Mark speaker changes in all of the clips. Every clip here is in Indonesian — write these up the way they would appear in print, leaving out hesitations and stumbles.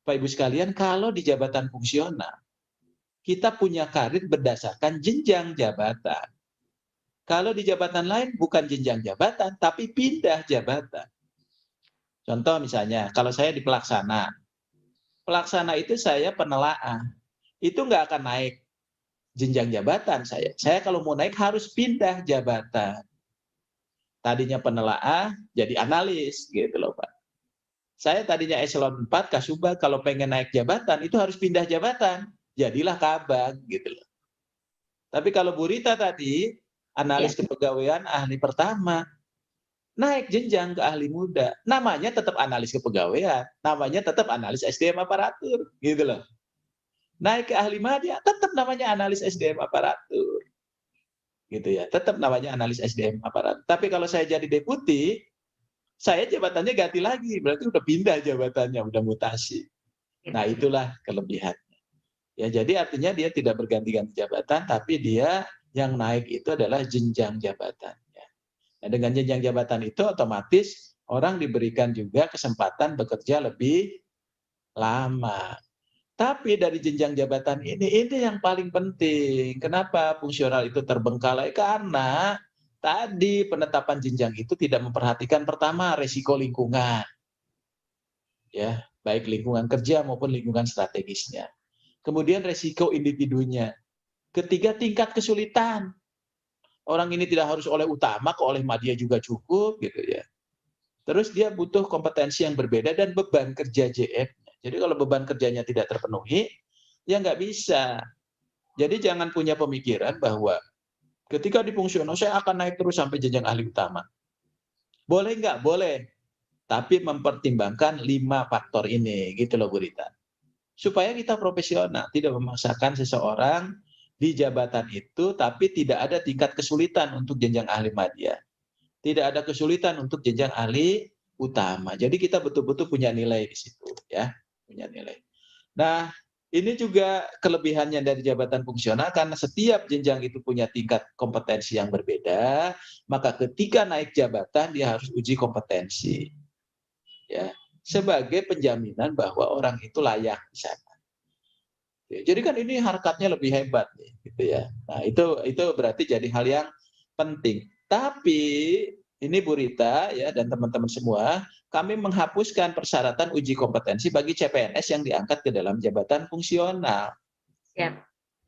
Speaker 1: Pak Ibu sekalian, kalau di jabatan fungsional, kita punya karir berdasarkan jenjang jabatan. Kalau di jabatan lain bukan jenjang jabatan, tapi pindah jabatan. Contoh misalnya, kalau saya di pelaksana, pelaksana itu saya penelaah, itu nggak akan naik jenjang jabatan saya. Saya kalau mau naik harus pindah jabatan. Tadinya penelaah, jadi analis, gitu loh Pak. Saya tadinya eselon 4, Kasubag, kalau pengen naik jabatan, itu harus pindah jabatan. Jadilah Kabag, gitu loh. Tapi kalau Bu Rita tadi, analis kepegawaian ahli pertama, naik jenjang ke ahli muda. Namanya tetap analis kepegawaian, namanya tetap analis SDM aparatur, gitu loh. Naik ke ahli madya, tetap namanya analis SDM aparatur. Gitu ya, tetap namanya analis SDM aparatur. Tapi kalau saya jadi deputi, saya jabatannya ganti lagi, berarti udah pindah jabatannya, udah mutasi. Nah, itulah kelebihan. Ya, jadi artinya dia tidak berganti-ganti jabatan, tapi dia yang naik itu adalah jenjang jabatan. Nah, dengan jenjang jabatan itu otomatis orang diberikan juga kesempatan bekerja lebih lama. Tapi dari jenjang jabatan ini yang paling penting. Kenapa fungsional itu terbengkalai? Karena tadi penetapan jenjang itu tidak memperhatikan pertama resiko lingkungan. Ya, baik lingkungan kerja maupun lingkungan strategisnya. Kemudian resiko individunya. Ketiga, tingkat kesulitan. Orang ini tidak harus oleh utama, kok oleh madya juga cukup, gitu ya. Terus dia butuh kompetensi yang berbeda dan beban kerja JF. Jadi kalau beban kerjanya tidak terpenuhi, ya nggak bisa. Jadi jangan punya pemikiran bahwa ketika di fungsional saya akan naik terus sampai jenjang ahli utama. Boleh nggak? Boleh. Tapi mempertimbangkan 5 faktor ini, gitu loh Bu Rita. Supaya kita profesional, tidak memaksakan seseorang di jabatan itu, tapi tidak ada tingkat kesulitan untuk jenjang ahli madya. Tidak ada kesulitan untuk jenjang ahli utama. Jadi kita betul-betul punya nilai di situ, ya, punya nilai. Nah, ini juga kelebihannya dari jabatan fungsional karena setiap jenjang itu punya tingkat kompetensi yang berbeda, maka ketika naik jabatan dia harus uji kompetensi, ya, sebagai penjaminan bahwa orang itu layak di sana. Jadi kan ini harkatnya lebih hebat nih, gitu ya. Nah, itu berarti jadi hal yang penting. Tapi ini Bu Rita ya dan teman-teman semua, kami menghapuskan persyaratan uji kompetensi bagi CPNS yang diangkat ke dalam jabatan fungsional.
Speaker 2: Ya.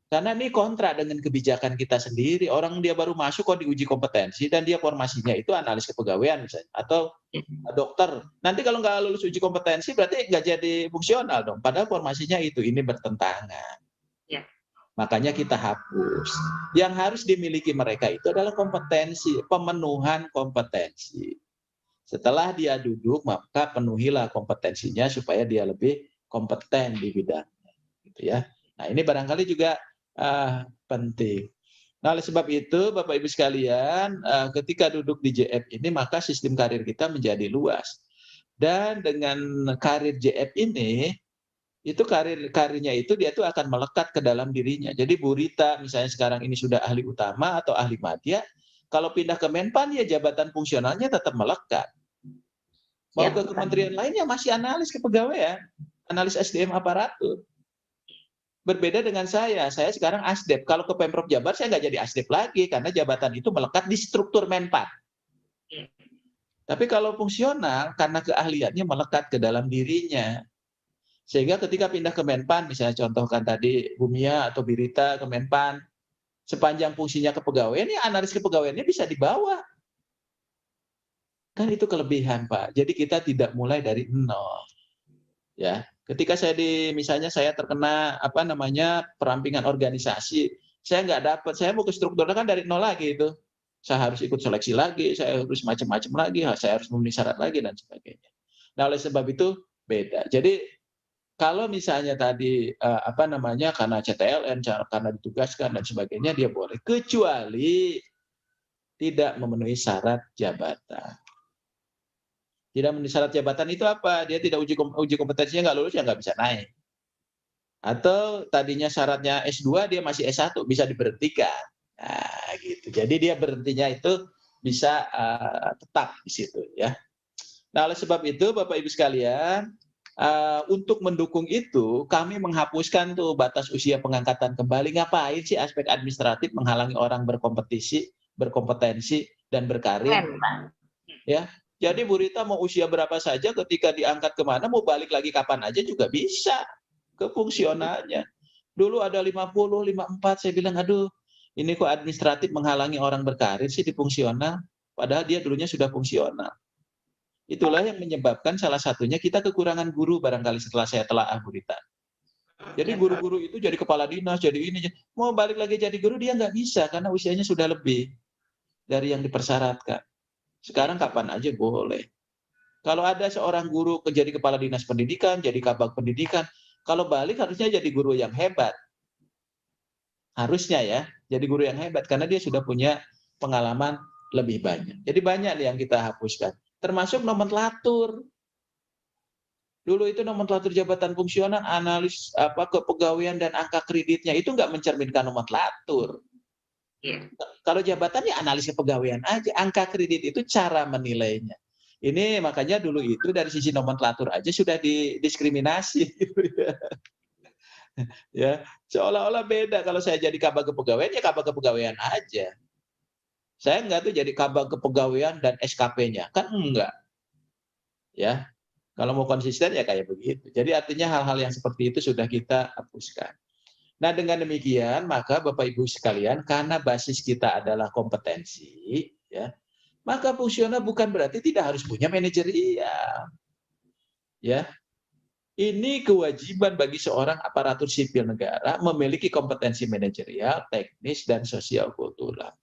Speaker 1: Karena ini kontra dengan kebijakan kita sendiri. Orang dia baru masuk kok diuji kompetensi dan dia formasinya itu analis kepegawaian misalnya atau dokter. Nanti kalau nggak lulus uji kompetensi berarti nggak jadi fungsional dong. Padahal formasinya itu ini bertentangan.
Speaker 2: Ya.
Speaker 1: Makanya kita hapus. Yang harus dimiliki mereka itu adalah kompetensi, pemenuhan kompetensi. Setelah dia duduk, maka penuhilah kompetensinya supaya dia lebih kompeten di bidangnya. Gitu ya. Nah, ini barangkali juga penting. Nah, oleh sebab itu, Bapak Ibu sekalian, ketika duduk di JF ini, maka sistem karir kita menjadi luas. Dan dengan karir JF ini, itu karirnya itu dia tuh akan melekat ke dalam dirinya. Jadi Bu Rita misalnya sekarang ini sudah ahli utama atau ahli madya, kalau pindah ke Menpan ya jabatan fungsionalnya tetap melekat. Mau ke kementerian lainnya masih analis kepegawaian, analis SDM aparatur. Berbeda dengan saya sekarang Asdep. Kalau ke Pemprov Jabar saya nggak jadi Asdep lagi karena jabatan itu melekat di struktur Menpan. Tapi kalau fungsional karena keahliannya melekat ke dalam dirinya. Sehingga ketika pindah ke Menpan, misalnya contohkan tadi Bumia atau Birita ke Menpan, sepanjang fungsinya kepegawaian, ya analis kepegawaiannya bisa dibawa. Kan itu kelebihan, Pak. Jadi kita tidak mulai dari nol. Ya, ketika misalnya saya terkena perampingan organisasi, saya nggak dapat, saya mau ke strukturnya kan dari nol lagi itu. Saya harus ikut seleksi lagi, saya harus macam-macam lagi, saya harus memenuhi syarat lagi dan sebagainya. Nah, oleh sebab itu beda. Jadi kalau misalnya tadi karena CTLN, karena ditugaskan dan sebagainya, dia boleh, kecuali tidak memenuhi syarat jabatan. Tidak memenuhi syarat jabatan itu apa? Dia tidak uji kompetensinya nggak lulus, ya nggak bisa naik. Atau tadinya syaratnya S2, dia masih S1, bisa diberhentikan. Nah, gitu. Jadi dia berhentinya itu bisa tetap di situ, ya. Nah, oleh sebab itu, Bapak Ibu sekalian, Untuk mendukung itu, kami menghapuskan tuh batas usia pengangkatan kembali. Ngapain sih aspek administratif menghalangi orang berkompetisi, berkompetensi, dan berkarir?
Speaker 2: Keren, Pak.
Speaker 1: Ya, jadi Bu Rita mau usia berapa saja, ketika diangkat kemana, mau balik lagi kapan aja juga bisa ke fungsionalnya. Dulu ada 50, 54, saya bilang, aduh, ini kok administratif menghalangi orang berkarir sih di fungsional, padahal dia dulunya sudah fungsional. Itulah yang menyebabkan salah satunya kita kekurangan guru barangkali setelah saya telaah, Bu Rita. Jadi guru-guru itu jadi kepala dinas, jadi ini, mau balik lagi jadi guru dia nggak bisa karena usianya sudah lebih dari yang dipersyaratkan. Sekarang kapan aja boleh. Kalau ada seorang guru jadi kepala dinas pendidikan, jadi kabag pendidikan, kalau balik harusnya jadi guru yang hebat. Harusnya ya, jadi guru yang hebat karena dia sudah punya pengalaman lebih banyak. Jadi banyak nih yang kita hapuskan. Termasuk nomenklatur. Dulu itu nomenklatur jabatan fungsional, analis kepegawaian dan angka kreditnya itu nggak mencerminkan nomenklatur.
Speaker 2: Iya.
Speaker 1: Kalau jabatan ya analis kepegawaian aja, angka kredit itu cara menilainya. Ini makanya dulu itu dari sisi nomenklatur aja sudah didiskriminasi gitu ya. Ya, seolah-olah beda kalau saya jadi kabag kepegawaian ya kabag kepegawaian aja. Saya enggak tuh jadi kabag kepegawaian dan SKP-nya, kan enggak. Ya. Kalau mau konsisten ya kayak begitu. Jadi artinya hal-hal yang seperti itu sudah kita hapuskan. Nah, dengan demikian maka Bapak Ibu sekalian, karena basis kita adalah kompetensi, ya, maka fungsional bukan berarti tidak harus punya manajerial. Ya. Ini kewajiban bagi seorang aparatur sipil negara memiliki kompetensi manajerial, teknis, dan sosial kultural.